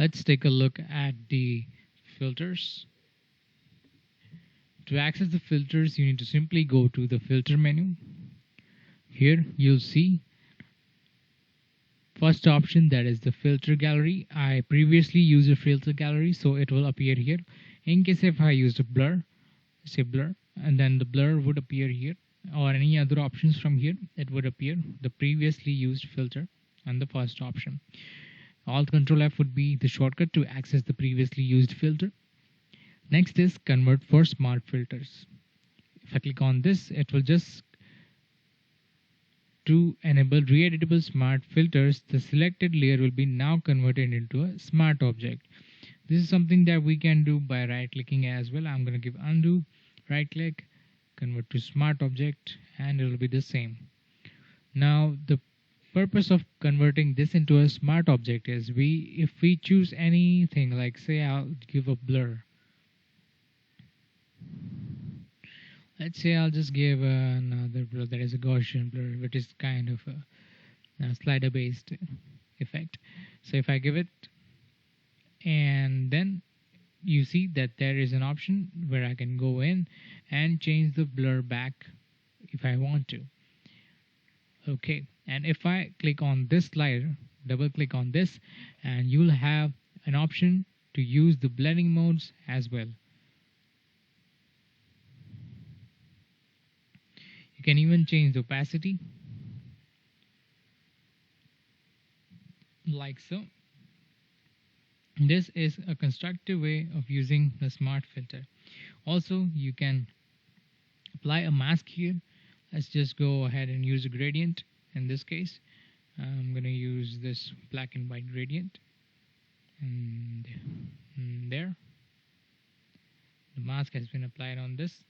Let's take a look at the filters. To access the filters, you need to simply go to the filter menu. Here you'll see first option, that is the filter gallery. I previously used a filter gallery, so it will appear here. In case if I used a blur, say blur, and then the blur would appear here, or any other options from here, it would appear the previously used filter and the first option. Alt Control F would be the shortcut to access the previously used filter. Next is convert for smart filters. If I click on this, it will just to enable re-editable smart filters, the selected layer will be now converted into a smart object. This is something that we can do by right clicking as well. I'm going to give undo, right click, convert to smart object, and it will be the same. Now the purpose of converting this into a smart object is if we choose anything, like say I'll give a blur. Let's say I'll just give another blur, that is a Gaussian blur, which is kind of a slider based effect. So if I give it, and then you see that there is an option where I can go in and change the blur back if I want to. Okay, and if I click on this slider, double click on this, and you'll have an option to use the blending modes as well. You can even change the opacity like so. This is a constructive way of using the smart filter. Also, you can apply a mask here. Let's just go ahead and use a gradient. In this case, I'm going to use this black and white gradient, and there the mask has been applied on this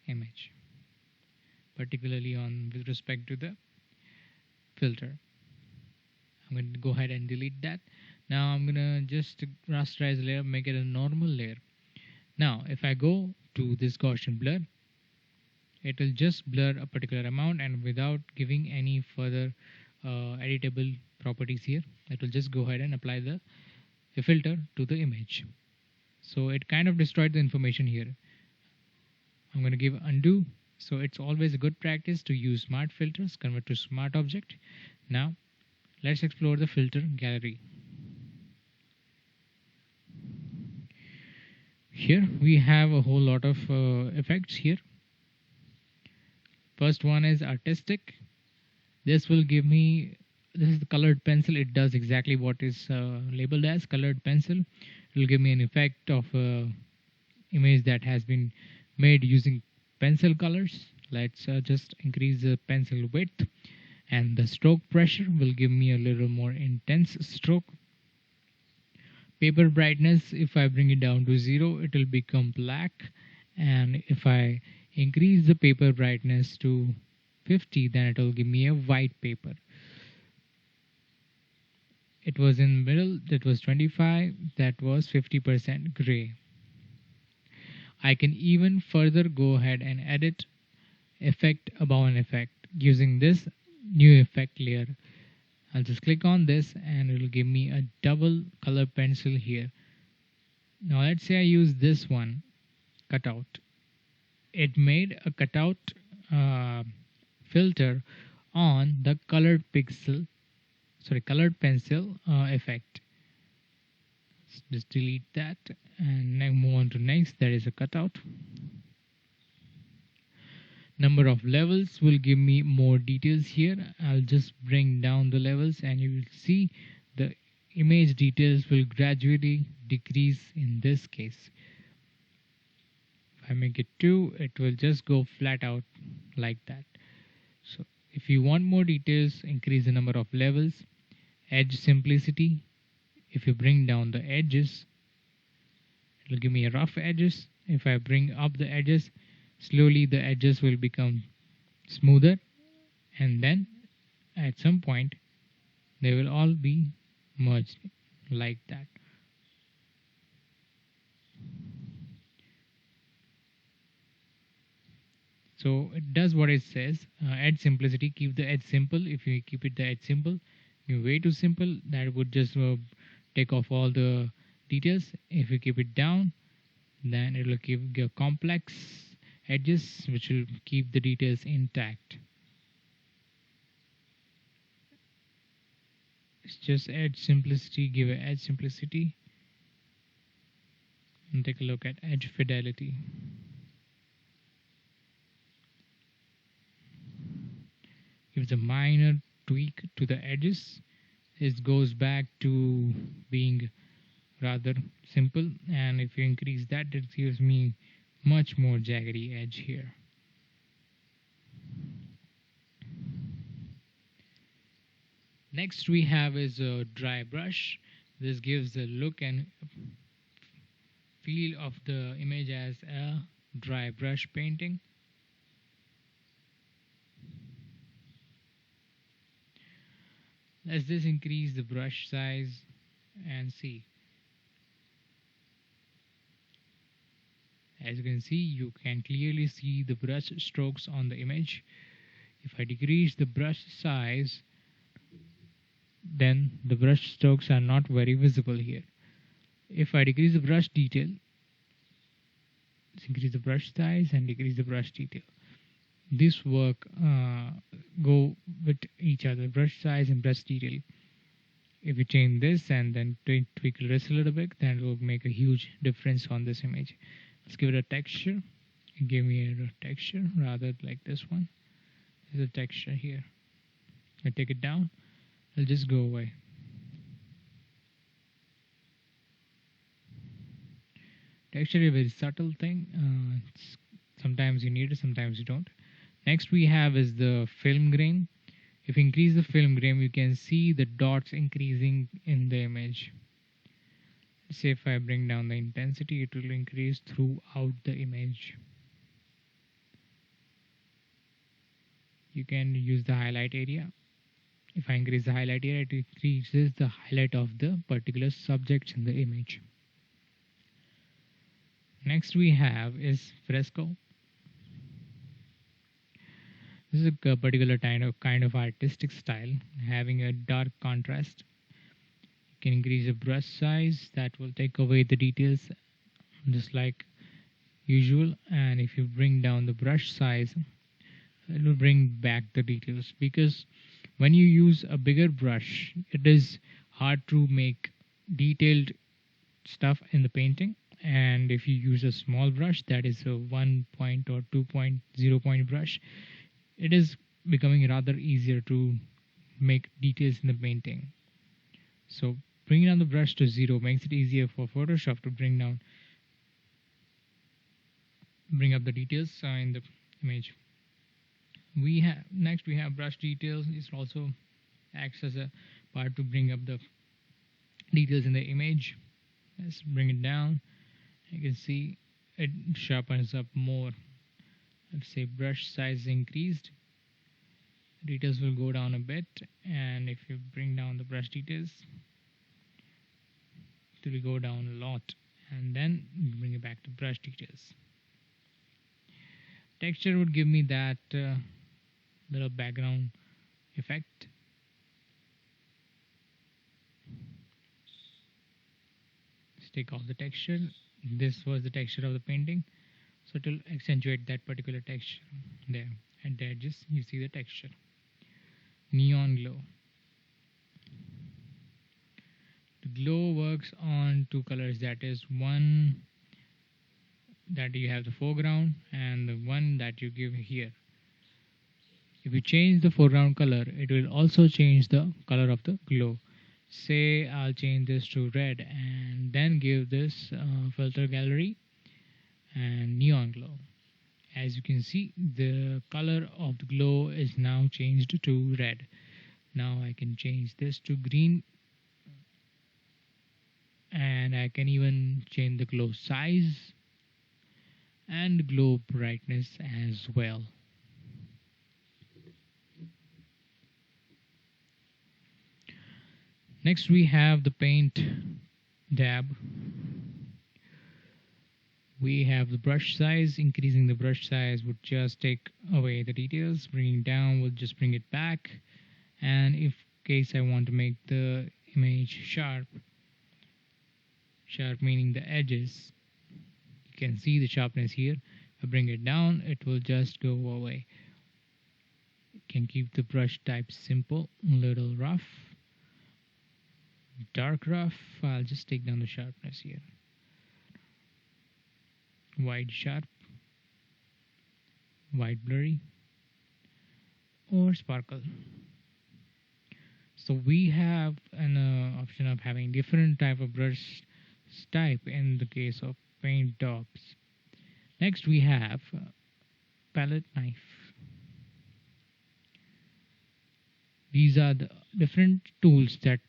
image, particularly on with respect to the filter. I'm going to go ahead and delete that. Now I'm going to just rasterize layer, make it a normal layer. Now if I go to this Gaussian blur, it will just blur a particular amount, and without giving any further editable properties here, it will just go ahead and apply the filter to the image. So it kind of destroyed the information here. I'm going to give undo. So it's always a good practice to use smart filters, convert to smart object. Now let's explore the filter gallery. Here we have a whole lot of effects here. First one is artistic. This will give me, this is the colored pencil. It does exactly what is labeled as colored pencil. It will give me an effect of image that has been made using pencil colors. Let's just increase the pencil width, and the stroke pressure will give me a little more intense stroke. Paper brightness, if I bring it down to 0, it will become black, and if I increase the paper brightness to 50, then it will give me a white paper. It was in middle, that was 25, that was 50% gray. I can even further go ahead and edit effect above an effect using this new effect layer. I'll just click on this and it will give me a double color pencil here. Now let's say I use this one, cutout. It made a cutout filter on the colored pencil effect. Just delete that and now move on to next. There is a cutout. Number of levels will give me more details here. I'll just bring down the levels and you will see the image details will gradually decrease in this case. If I make it 2, it will just go flat out like that. So if you want more details, increase the number of levels. Edge simplicity, if you bring down the edges, it will give me a rough edges. If I bring up the edges, slowly the edges will become smoother, and then at some point they will all be merged like that. So it does what it says. Edge simplicity, keep the edge simple. If you keep it the edge simple, you way too simple, that would just take off all the details. If you keep it down, then it will give complex edges which will keep the details intact. It's just edge simplicity, give an edge simplicity, and take a look at edge fidelity. Gives a minor tweak to the edges. It goes back to being rather simple, and if you increase that, it gives me much more jaggedy edge here. Next we have is a dry brush. This gives the look and feel of the image as a dry brush painting. Let's just increase the brush size and see. As you can see, you can clearly see the brush strokes on the image. If I decrease the brush size, then the brush strokes are not very visible here. If I decrease the brush detail, let's increase the brush size and decrease the brush detail. This work go with each other, brush size and brush detail. If you change this and then tweak this a little bit, then it will make a huge difference on this image. Let's give it a texture. Give me a texture rather like this one. There's a texture here. I take it down. It'll just go away. Texture is a very subtle thing. Sometimes you need it, sometimes you don't. Next we have is the film grain. If you increase the film grain, you can see the dots increasing in the image. Let's say if I bring down the intensity, it will increase throughout the image. You can use the highlight area. If I increase the highlight area, it increases the highlight of the particular subjects in the image. Next we have is fresco. This is a particular kind of artistic style, having a dark contrast. You can increase the brush size, that will take away the details just like usual, and if you bring down the brush size, it will bring back the details, because when you use a bigger brush, it is hard to make detailed stuff in the painting. And if you use a small brush, that is a 1 point or 2.0 point brush, it is becoming rather easier to make details in the painting. So bringing down the brush to 0 makes it easier for Photoshop to bring up the details in the image. Next we have brush details. This also acts as a part to bring up the details in the image. Let's bring it down. You can see it sharpens up more. Let's say brush size increased, details will go down a bit, and if you bring down the brush details, it will go down a lot, and then bring it back to brush details. Texture would give me that little background effect. Let's take off the texture. This was the texture of the painting, so it will accentuate that particular texture there. At the edges, you see the texture. Neon glow. The glow works on two colors, that is one that you have the foreground and the one that you give here. If you change the foreground color, it will also change the color of the glow. Say I'll change this to red and then give this filter gallery and neon glow. As you can see, the color of the glow is now changed to red. Now I can change this to green, and I can even change the glow size and glow brightness as well. Next we have the paint dab. We have the brush size. Increasing the brush size would just take away the details. Bringing down will just bring it back. And if case I want to make the image sharp, sharp meaning the edges. You can see the sharpness here. If I bring it down, it will just go away. You can keep the brush type simple, little rough, dark rough. I'll just take down the sharpness here. Wide sharp, wide blurry, or sparkle. So we have an option of having different type of brush type in the case of paint daubs. Next we have palette knife. These are the different tools that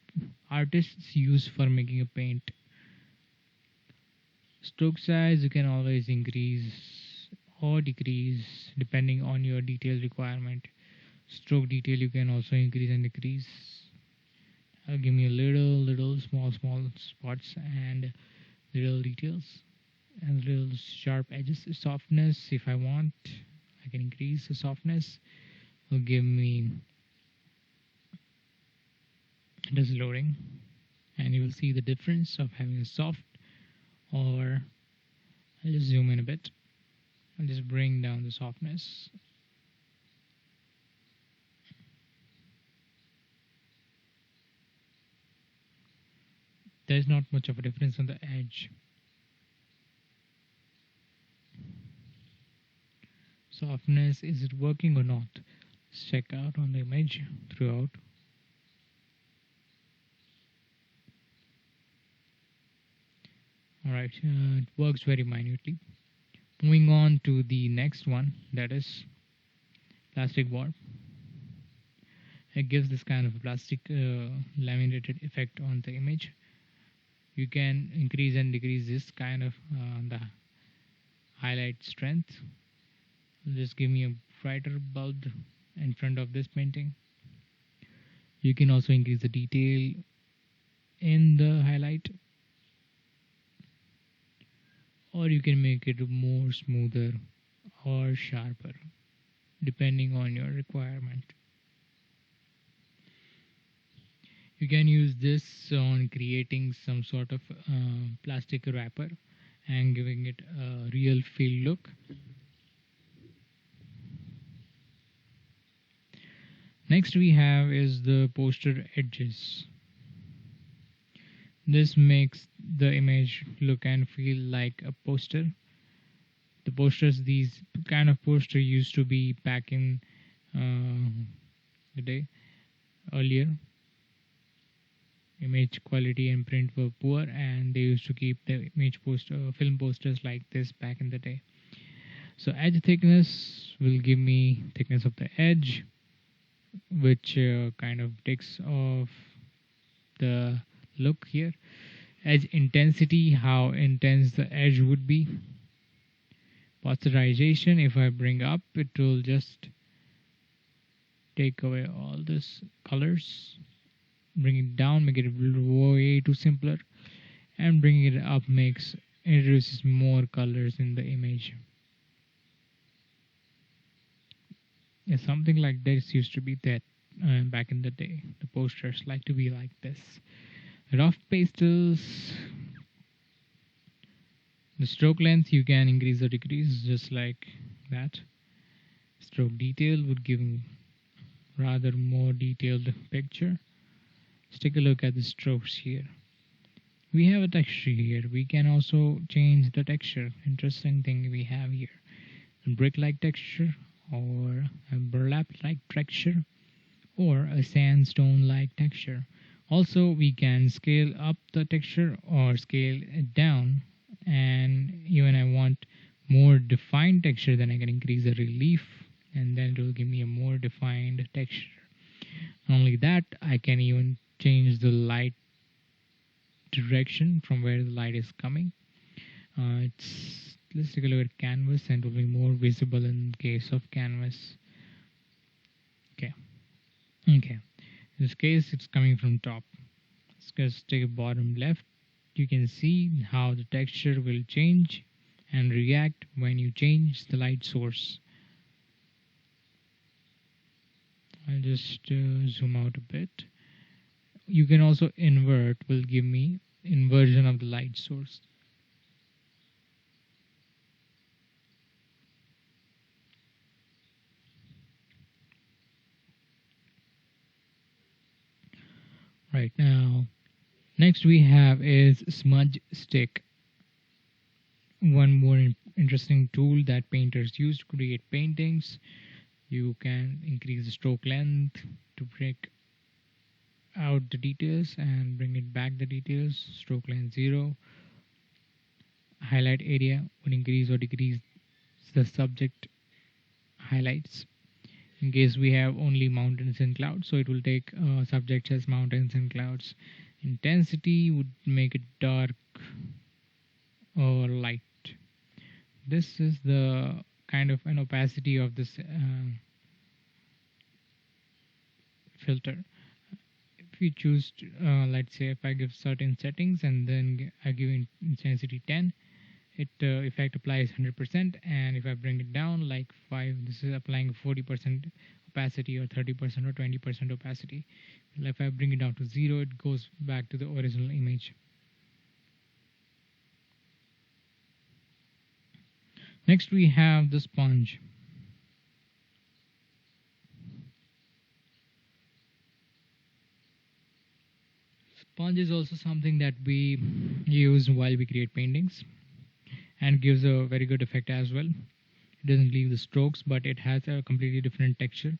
artists use for making a paint. Stroke size you can always increase or decrease depending on your detail requirement. Stroke detail you can also increase and decrease. Give me a little small spots and little details and little sharp edges. Softness, if I want, I can increase the softness. Will give me, it is loading, and you will see the difference of having a soft, or I'll just zoom in a bit. I'll just bring down the softness. There's not much of a difference on the edge. Softness, is it working or not? Let's check out on the image throughout. Alright, it works very minutely. Moving on to the next one, that is plastic warp. It gives this kind of plastic laminated effect on the image. You can increase and decrease this kind of the highlight strength. Just give me a brighter bulb in front of this painting. You can also increase the detail in the highlight, or you can make it more smoother or sharper depending on your requirement. You can use this on creating some sort of plastic wrapper and giving it a real feel look. Next we have is the poster edges. This makes the image look and feel like a poster. The posters, these kind of poster used to be back in the day earlier. Image quality and print were poor, and they used to keep the image film posters like this back in the day. So edge thickness will give me thickness of the edge, which kind of takes off the look here. Edge intensity, how intense the edge would be. Pasteurization, if I bring up, it will just take away all this colors. Bring it down, make it way too simpler, and bring it up introduces more colors in the image. Yeah, something like this used to be that back in the day. The posters like to be like this. Rough pastels. The stroke length you can increase or decrease just like that. Stroke detail would give rather more detailed picture. Let's take a look at the strokes here. We have a texture here. We can also change the texture. Interesting thing we have here. A brick-like texture, or a burlap-like texture, or a sandstone-like texture. Also, we can scale up the texture or scale it down. And even I want more defined texture, then I can increase the relief, and then it will give me a more defined texture. Not only that, I can even change the light direction from where the light is coming. Let's take a look at canvas, and it will be more visible in case of canvas. Okay. In this case, it's coming from top. Let's just take a bottom left. You can see how the texture will change and react when you change the light source. I'll just zoom out a bit. You can also invert, will give me inversion of the light source. Right now, next we have is smudge stick, one more interesting tool that painters use to create paintings. You can increase the stroke length to break out the details and bring it back the details. Stroke length 0. Highlight area would increase or decrease the subject highlights. In case we have only mountains and clouds, so it will take subjects as mountains and clouds. Intensity would make it dark or light. This is the kind of an opacity of this filter. If we choose to, let's say if I give certain settings and then I give intensity 10, it effect applies 100%, and if I bring it down like 5, this is applying 40% opacity or 30% or 20% opacity. If I bring it down to 0, it goes back to the original image. Next we have the sponge. Sponge is also something that we use while we create paintings and gives a very good effect as well. It doesn't leave the strokes, but it has a completely different texture.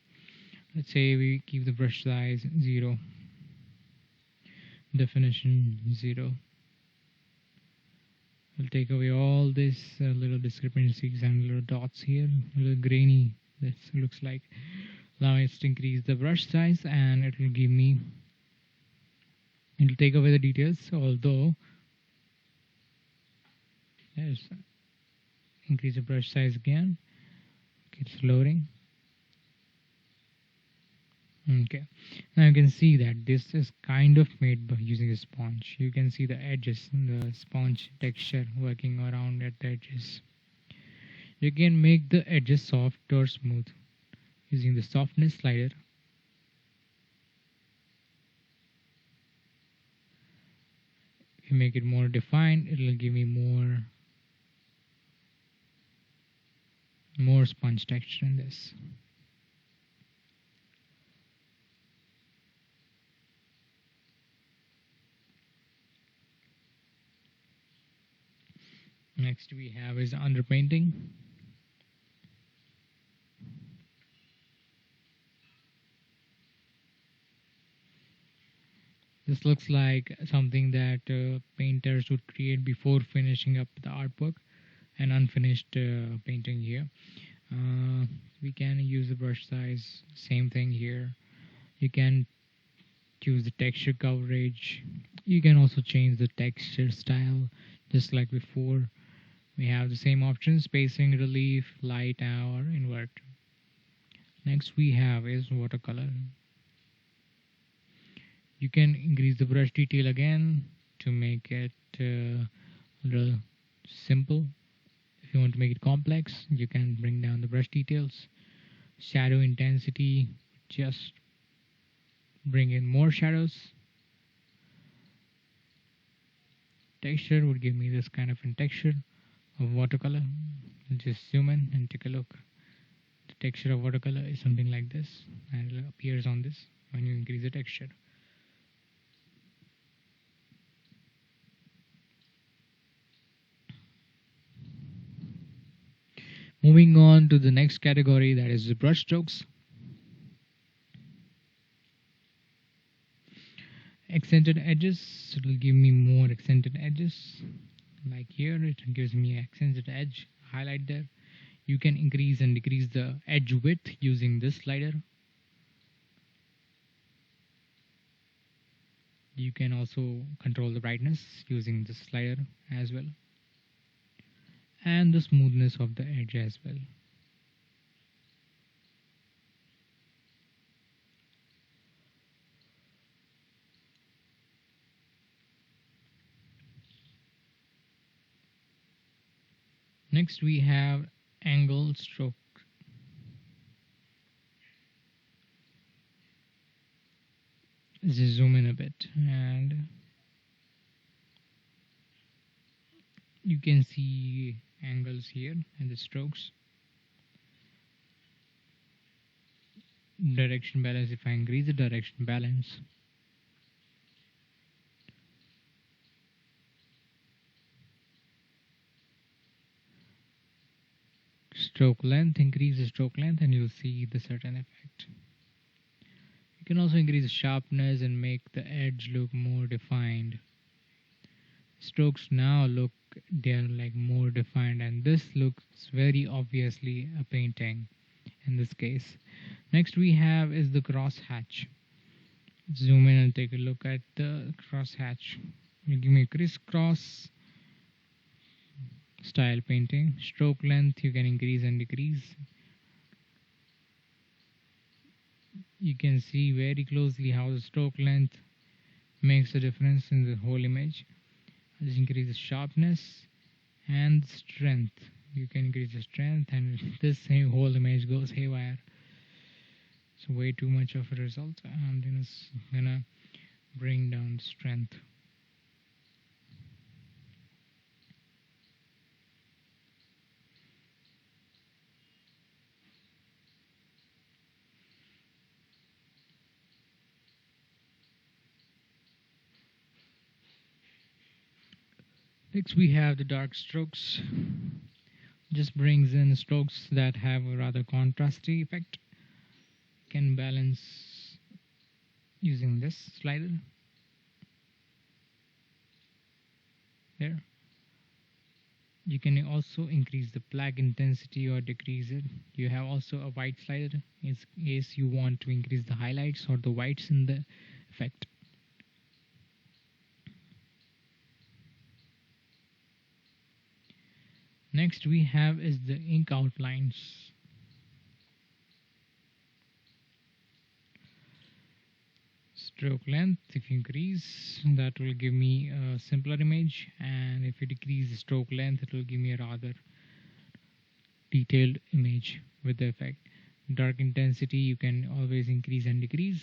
Let's say we keep the brush size 0, definition 0. We'll take away all this little discrepancies and little dots here, little grainy this looks like. Now let's increase the brush size and it will give me, it will take away the details, although let's increase the brush size again. It's loading. Okay, now you can see that this is kind of made by using a sponge. You can see the edges, the sponge texture working around at the edges. You can make the edges soft or smooth using the softness slider. If you make it more defined, it will give me more sponge texture in this. Next we have is underpainting. This looks like something that painters would create before finishing up the artwork, an unfinished painting here. We can use the brush size, same thing here. You can choose the texture coverage. You can also change the texture style just like before. We have the same options: spacing, relief, light, or invert. Next we have is watercolor. You can increase the brush detail again to make it little simple. If you want to make it complex, you can bring down the brush details. Shadow intensity, just bring in more shadows. Texture would give me this kind of a texture of watercolor. Just zoom in and take a look. The texture of watercolor is something like this, and it appears on this when you increase the texture. Moving on to the next category, that is the brush strokes. Accented edges, it will give me more accented edges. Like here, it gives me accented edge, highlight there. You can increase and decrease the edge width using this slider. You can also control the brightness using this slider as well, and the smoothness of the edge as well. Next we have angle stroke. Let's zoom in a bit, and You can see angles here and the strokes. Direction balance, if I increase the direction balance, stroke length, increase the stroke length, and you'll see the certain effect. You can also increase the sharpness and make the edge look more defined. Strokes now look, they're like more defined, and this looks very obviously a painting in this case. Next we have is the crosshatch. Zoom in and take a look at the crosshatch. You give me a crisscross style painting. Stroke length you can increase and decrease. You can see very closely how the stroke length makes a difference in the whole image. Just increase the sharpness and strength. You can increase the strength, and this whole image goes haywire. So way too much of a result. I'm gonna bring down the strength. Next we have the dark strokes. Just brings in strokes that have a rather contrasty effect. Can balance using this slider. There. You can also increase the black intensity or decrease it. You have also a white slider in case you want to increase the highlights or the whites in the effect. Next we have is the ink outlines. Stroke length, if you increase, that will give me a simpler image, and if you decrease the stroke length, it will give me a rather detailed image with the effect. Dark intensity you can always increase and decrease.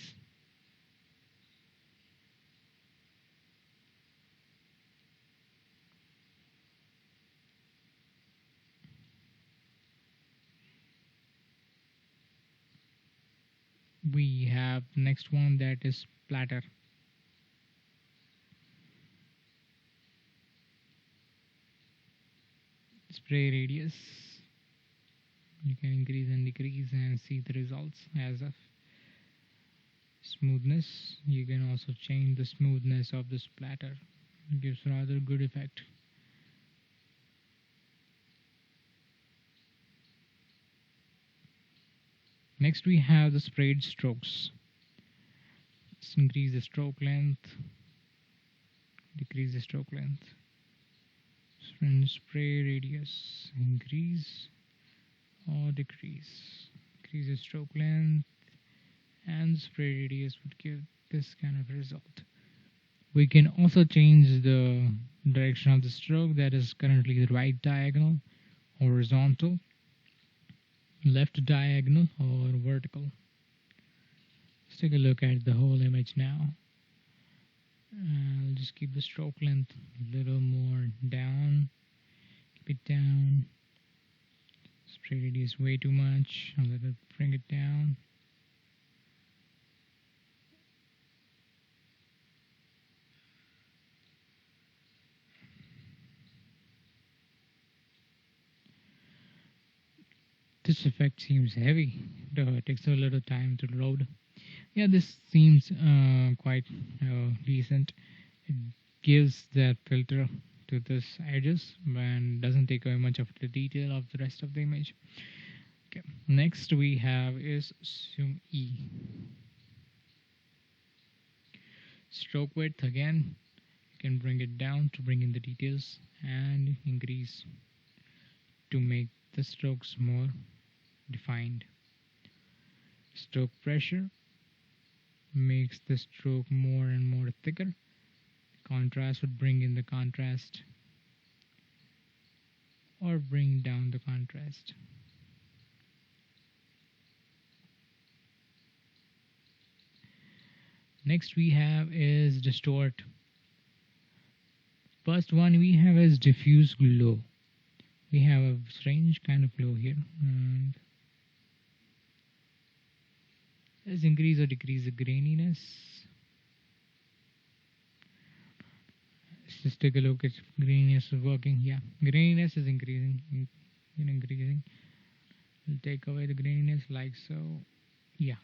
We have the next one, that is splatter. Spray radius, you can increase and decrease and see the results as of smoothness. You can also change the smoothness of the splatter. It gives rather good effect. Next we have the sprayed strokes. Let's increase the stroke length, decrease the stroke length. Spray radius, increase or decrease. Increase the stroke length, and spray radius would give this kind of result. We can also change the direction of the stroke, that is currently the right diagonal, horizontal, left diagonal, or vertical. Let's take a look at the whole image now. I'll just keep the stroke length a little more down. Keep it down. Spray radius way too much. I'll let it bring it down. This effect seems heavy. It takes a little time to load. Yeah, this seems quite decent. It gives that filter to this edges and doesn't take away much of the detail of the rest of the image. Okay, next we have is zoom E. Stroke width, again, you can bring it down to bring in the details and increase to make the strokes more defined. Stroke pressure makes the stroke more and more thicker. Contrast would bring in the contrast or bring down the contrast. Next we have is distort. First one we have is diffuse glow. We have a strange kind of glow here. And let's increase or decrease the graininess. Let's just take a look at graininess is working. Yeah, graininess is increasing. Increasing. We'll take away the graininess like so. Yeah.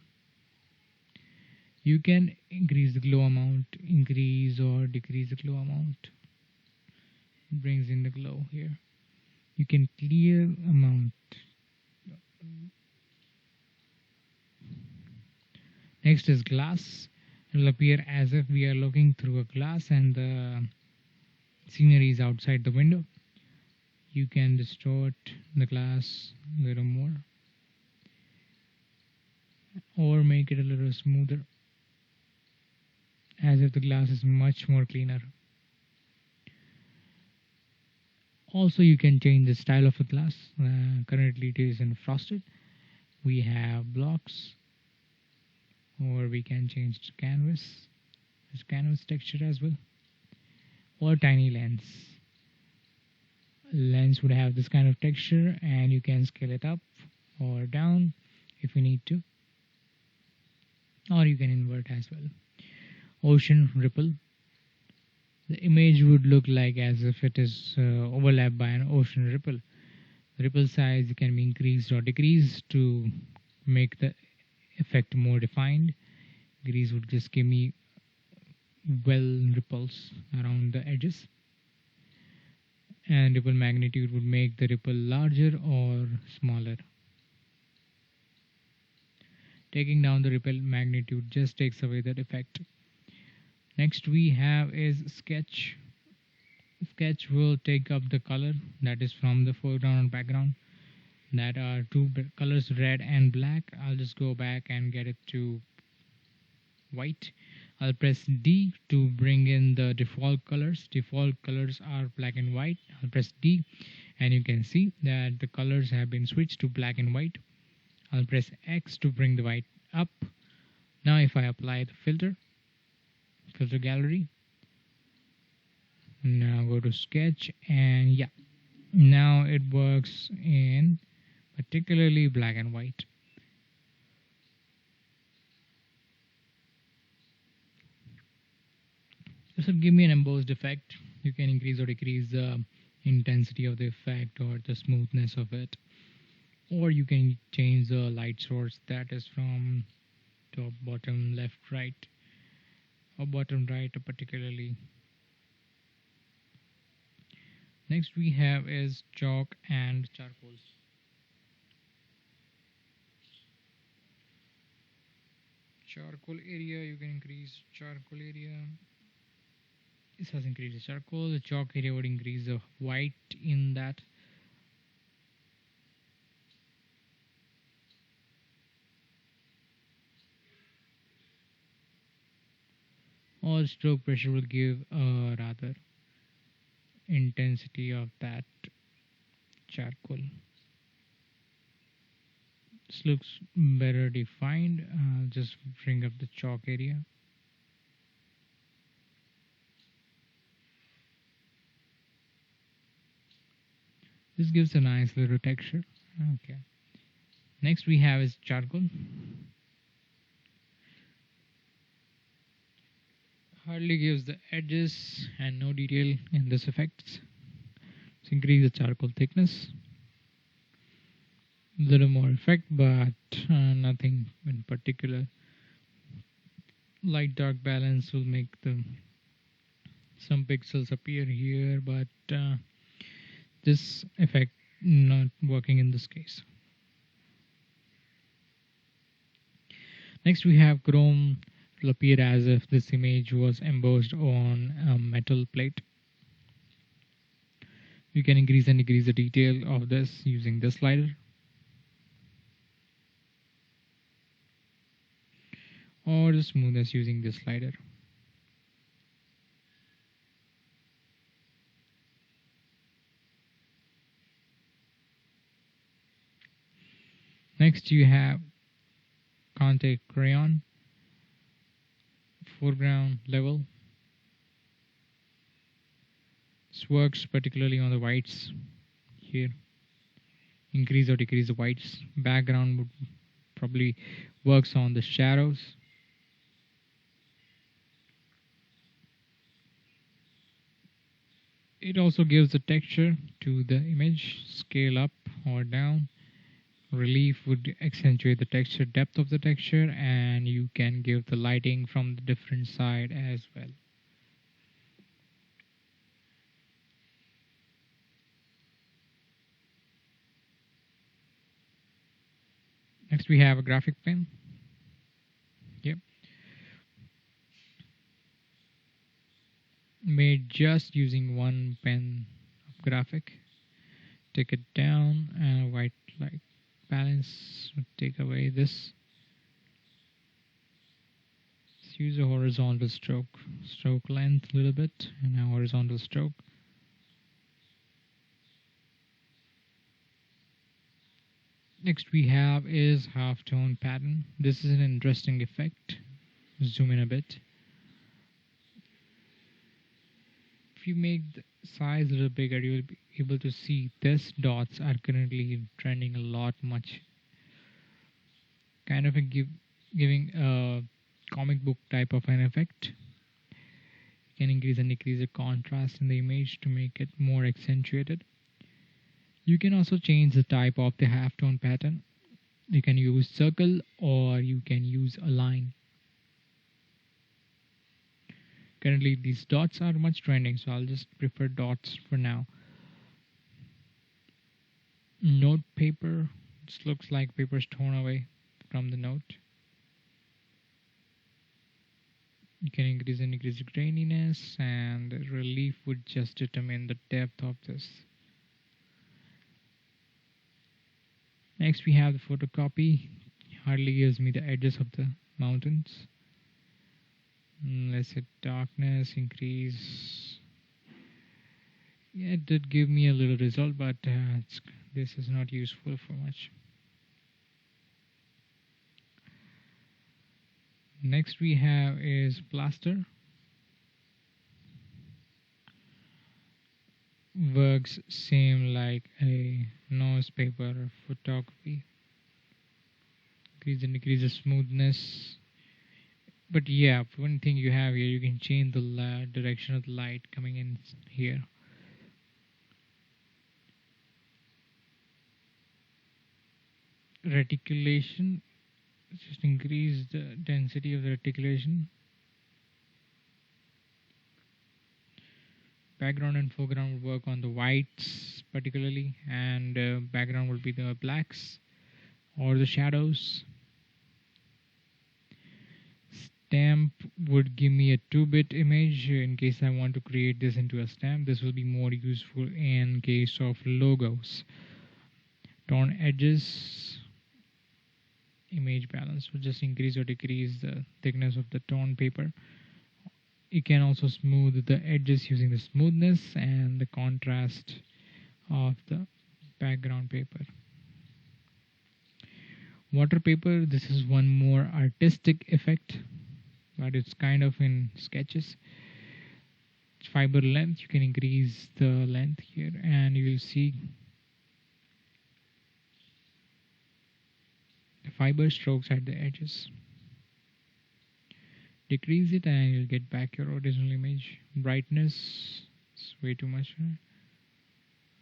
You can increase the glow amount, increase or decrease the glow amount. Brings in the glow here. You can clear amount. Next is glass. It will appear as if we are looking through a glass and the scenery is outside the window. You can distort the glass a little more or make it a little smoother, as if the glass is much more cleaner. Also, you can change the style of the glass. Currently it is in frosted. We have blocks, or we can change to canvas. There's canvas texture as well, or tiny lens. Lens would have this kind of texture, and you can scale it up or down if you need to, or you can invert as well. Ocean ripple. The image would look like as if it is overlapped by an ocean ripple. The ripple size can be increased or decreased to make the effect more defined. Grease would just give me ripples around the edges, and ripple magnitude would make the ripple larger or smaller. Taking down the ripple magnitude just takes away that effect. Next we have is sketch. Sketch will take up the color that is from the foreground and background. That are two colors, red and black. I'll just go back and get it to white. I'll press D to bring in the default colors. Default colors are black and white. I'll press D and you can see that the colors have been switched to black and white. I'll press X to bring the white up. Now if I apply the filter gallery, now go to sketch, and yeah, now it works in particularly black and white. This will give me an embossed effect. You can increase or decrease the intensity of the effect or the smoothness of it, or you can change the light source, that is from top, bottom, left, right, or bottom right particularly. Next we have is chalk and charcoal. Charcoal area, you can increase charcoal area. This has increased the charcoal. The chalk area would increase the white in that. Or stroke pressure will give a rather intensity of that charcoal. This looks better defined. Just bring up the chalk area. This gives a nice little texture. Okay. Next we have is charcoal. Hardly gives the edges and no detail in this effect. Let's increase the charcoal thickness. A little more effect, but nothing in particular. Light dark balance will make some pixels appear here, but this effect not working in this case. Next we have chrome. It will appear as if this image was embossed on a metal plate. You can increase and decrease the detail of this using this slider, or the smoothness using this slider. Next you have Conte crayon, foreground level. This works particularly on the whites here. Increase or decrease the whites. Background would probably works on the shadows. It also gives the texture to the image. Scale up or down. Relief would accentuate the texture, depth of the texture, and you can give the lighting from the different side as well. Next we have a graphic pen. Yep. Made just using one pen of graphic. Take it down and white light balance. Take away this. Let's use a horizontal stroke. Stroke length a little bit, and now horizontal stroke. Next we have is halftone pattern. This is an interesting effect. Zoom in a bit. If you make the size a little bigger, you will be able to see this dots are currently trending a lot much. Kind of giving a comic book type of an effect. You can increase and decrease the contrast in the image to make it more accentuated. You can also change the type of the halftone pattern. You can use circle or you can use a line. Currently these dots are much trending, so I'll just prefer dots for now. Note paper. This looks like paper's torn away from the note. You can increase and decrease the graininess, and the relief would just determine the depth of this. Next we have the photocopy. Hardly gives me the edges of the mountains. Let's hit darkness, increase. Yeah, it did give me a little result, but this is not useful for much. Next we have is plaster. Works same like a newspaper or photography. Increase and decrease the smoothness. But yeah, one thing you have here, you can change the direction of the light coming in here. Reticulation, just increase the density of the reticulation. Background and foreground will work on the whites particularly, and background will be the blacks or the shadows. Stamp would give me a 2-bit image in case I want to create this into a stamp. This will be more useful in case of logos. Tone edges, image balance will just increase or decrease the thickness of the tone paper. You can also smooth the edges using the smoothness and the contrast of the background paper. Water paper, this is one more artistic effect, but it's kind of in sketches. Fiber length, you can increase the length here and you will see the fiber strokes at the edges. Decrease it and you'll get back your original image. Brightness, it's way too much.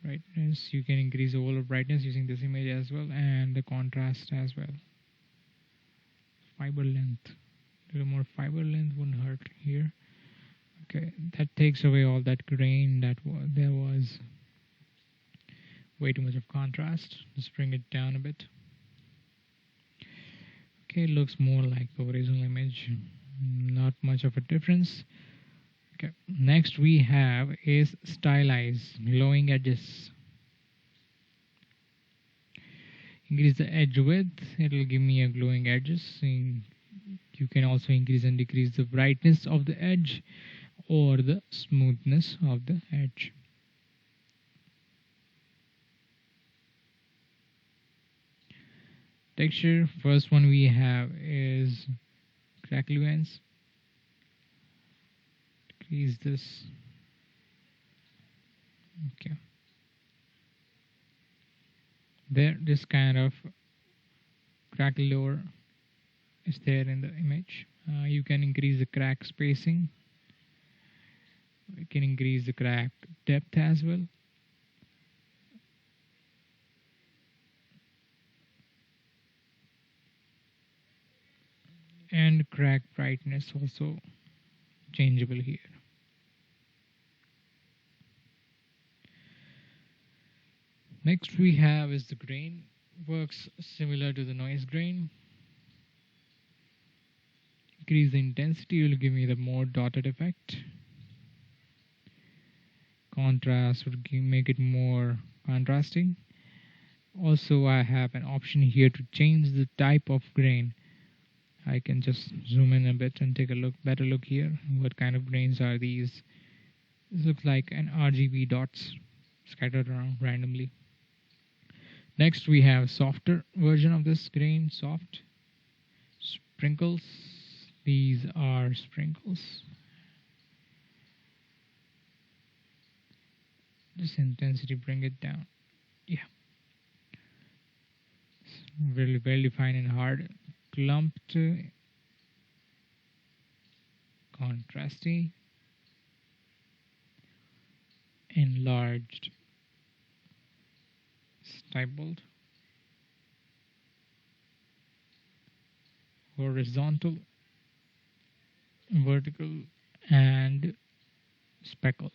Brightness, you can increase the whole of brightness using this image as well, and the contrast as well. Fiber length, a little more fiber length wouldn't hurt here. Okay, that takes away all that grain that there was. Way too much of contrast. Just bring it down a bit. Okay, it looks more like the original image. Not much of a difference. Okay, next we have is stylize, glowing edges. Increase the edge width, it will give me a glowing edges. You can also increase and decrease the brightness of the edge or the smoothness of the edge. Texture, first one we have is crackluence. Decrease this. Okay, there this kind of crackle lower is there in the image. You can increase the crack spacing. You can increase the crack depth as well. And crack brightness also changeable here. Next we have is the grain. Works similar to the noise grain. Increase the intensity will give me the more dotted effect. Contrast would make it more contrasting. Also I have an option here to change the type of grain. I can just zoom in a bit and take a better look here. What kind of grains are these? This looks like an RGB dots scattered around randomly. Next we have softer version of this grain, soft sprinkles. These are sprinkles. This intensity, bring it down. Yeah. Really well defined and hard. Clumped, contrasty, enlarged, stippled, horizontal, vertical, and speckle.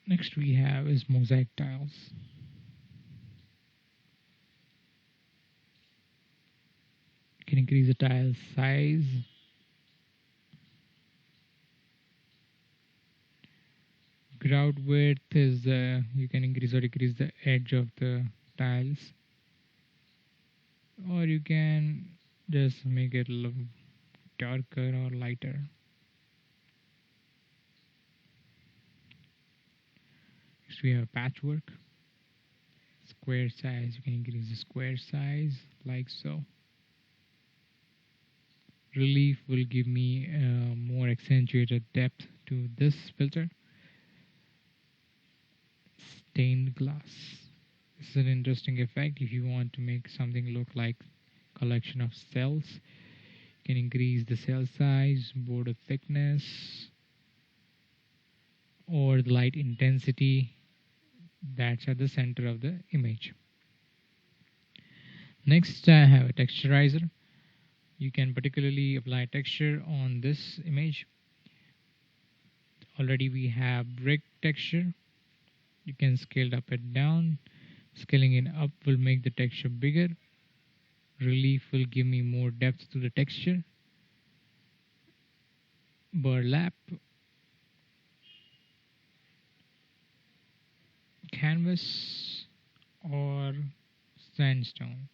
Next we have is mosaic tiles. You can increase the tile size. Grout width is you can increase or decrease the edge of the tiles, or you can just make it a little darker or lighter. Next we have patchwork. Square size, you can increase the square size like so. Relief will give me more accentuated depth to this filter. Stained glass. This is an interesting effect. If you want to make something look like collection of cells, you can increase the cell size, border thickness, or the light intensity that's at the center of the image. Next I have a texturizer. You can particularly apply texture on this image. Already we have brick texture. You can scale up and down. Scaling it up will make the texture bigger. Relief will give me more depth to the texture. Burlap, canvas, or sandstone.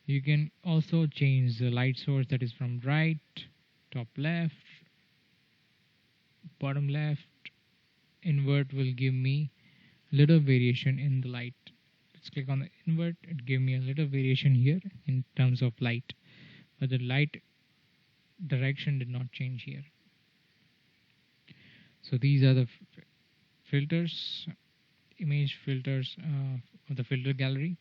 You can also change the light source, that is from right, top left, bottom left. Invert will give me little variation in the light. Let's click on the invert. It gives me a little variation here in terms of light, but the light direction did not change here. So these are the filters, image filters of the filter gallery.